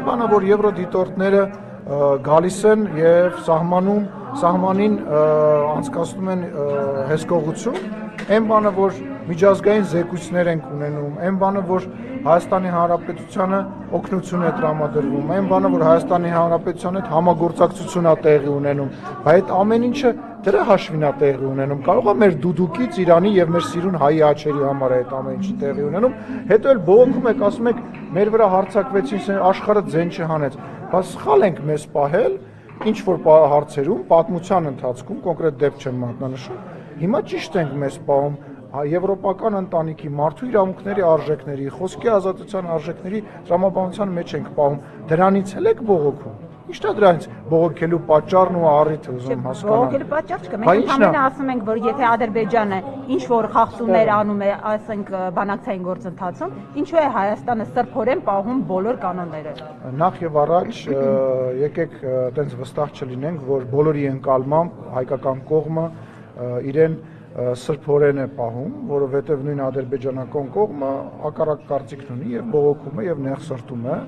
Այն բանը, որ եվրոդիտորդները գալիս են եւ սահմանին անցկացնում են հսկողություն, այն բանը, որ միջազգային զեկույցներ ենք ունենում, այն բանը, որ Հայաստանի Հանրապետությանը օգնություն է տրամադրվում, այն բանը, որ Հայաստանի Հանրապետության հետ համագործակցություն է տեղի ունենում, բայց ամեն ինչը դրա հաշվին է տեղի ունենում, կարող է մեր դուդուկից Իրանի եւ մեր սիրուն հայի աչերի համար է այդ ամեն ինչը տեղի ունենում, հետո էլ բողոքում եք, ասում եք, մեր վրա հարձակվեցին, աշխարհը ձեն չհանեց, բայց սխալ ենք մեզ պահել, ինչ որ հարցերում, պատմության ընթացքում, կոնկրետ դեպք չեմ մատնանշում, հիմա ճիշտ ենք մեզ պահում եվրոպական ընտանիքի մարդու իրավունքների արժեքների, խոսքի ազատության արժեքների տրամաբանության մեջ ենք պահում, դրանից էլ եք բողոքում։ Ի՞նչն է դրանից բողոքելու պատճառն ու առիթը ուզում հասկանալ։ Բողոքելու պատճառ չկա։ Մենք ընդհանրապես ասում ենք, որ եթե Ադրբեջանը ինչ որ խախտումներ անում է, ասենք բանակցային գործընթացում, ինչու է Հայաստանը սրբորեն պահում բոլոր կանոնները։ Նախ եւ առաջ եկեք այտենց վստահ չլինենք, որ բոլորի ընկալմամբ հայկական կողմը իրեն սրբորեն է պահում, որովհետև նույն ադրբեջանական կողմը հակառակ կարծիքն ունի եւ բողոքում է եւ նեղ սրտում է